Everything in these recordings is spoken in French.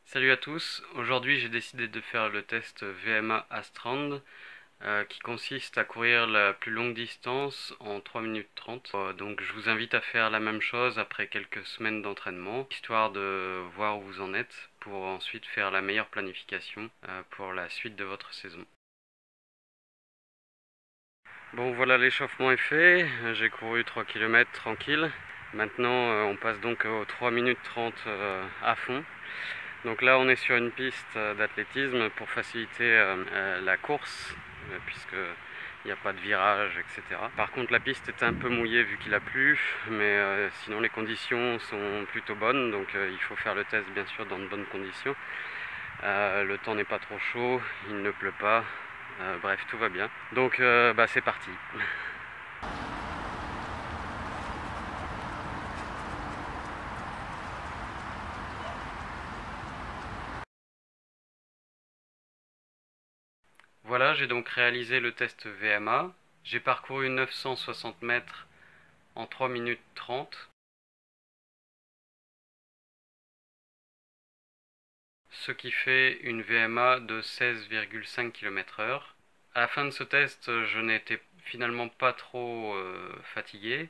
Salut à tous, aujourd'hui j'ai décidé de faire le test VMA Astrand qui consiste à courir la plus longue distance en 3 minutes 30. Donc je vous invite à faire la même chose après quelques semaines d'entraînement, histoire de voir où vous en êtes pour ensuite faire la meilleure planification pour la suite de votre saison. Bon voilà, l'échauffement est fait, j'ai couru 3 km tranquille. Maintenant on passe donc aux 3 minutes 30 à fond. Donc là, on est sur une piste d'athlétisme pour faciliter la course, puisque il n'y a pas de virage, etc. Par contre, la piste est un peu mouillée vu qu'il a plu, mais sinon les conditions sont plutôt bonnes, donc il faut faire le test bien sûr dans de bonnes conditions. Le temps n'est pas trop chaud, il ne pleut pas, bref, tout va bien. Donc c'est parti. Voilà, j'ai donc réalisé le test VMA. J'ai parcouru 960 mètres en 3 minutes 30. Ce qui fait une VMA de 16,5 km/h. À la fin de ce test, je n'étais finalement pas trop fatigué.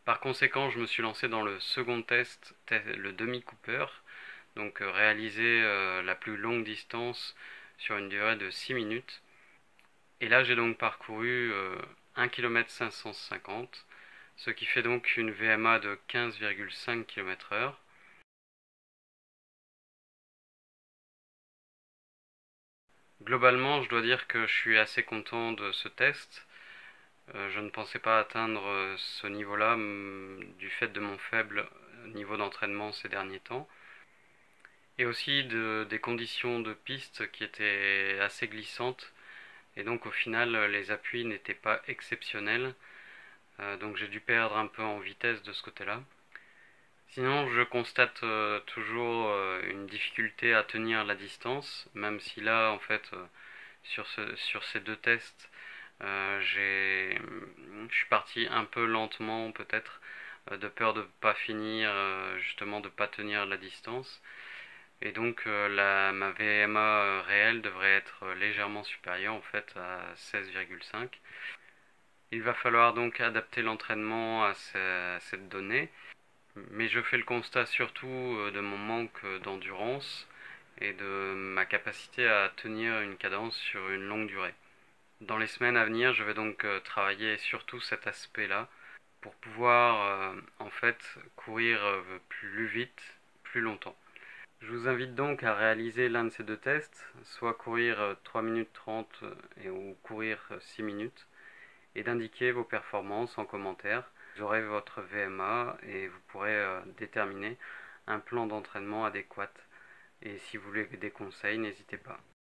Par conséquent, je me suis lancé dans le second test, le demi-Cooper, donc réaliser la plus longue distance sur une durée de 6 minutes. Et là, j'ai donc parcouru 1 km 550, ce qui fait donc une VMA de 15,5 km/h. Globalement, je dois dire que je suis assez content de ce test. Je ne pensais pas atteindre ce niveau-là du fait de mon faible niveau d'entraînement ces derniers temps. Et aussi des conditions de piste qui étaient assez glissantes. Et donc au final, les appuis n'étaient pas exceptionnels. Donc j'ai dû perdre un peu en vitesse de ce côté-là. Sinon, je constate toujours une difficulté à tenir la distance, même si là, en fait, sur ces deux tests, je suis parti un peu lentement peut-être, de peur de ne pas finir, justement de ne pas tenir la distance. Et donc ma VMA réelle devrait être légèrement supérieure en fait à 16,5. Il va falloir donc adapter l'entraînement à cette donnée. Mais je fais le constat surtout de mon manque d'endurance et de ma capacité à tenir une cadence sur une longue durée. Dans les semaines à venir, je vais donc travailler surtout cet aspect-là pour pouvoir en fait courir plus vite, plus longtemps. Je vous invite donc à réaliser l'un de ces deux tests, soit courir 3 minutes 30 ou courir 6 minutes, et d'indiquer vos performances en commentaire. Vous aurez votre VMA et vous pourrez déterminer un plan d'entraînement adéquat. Et si vous voulez des conseils, n'hésitez pas.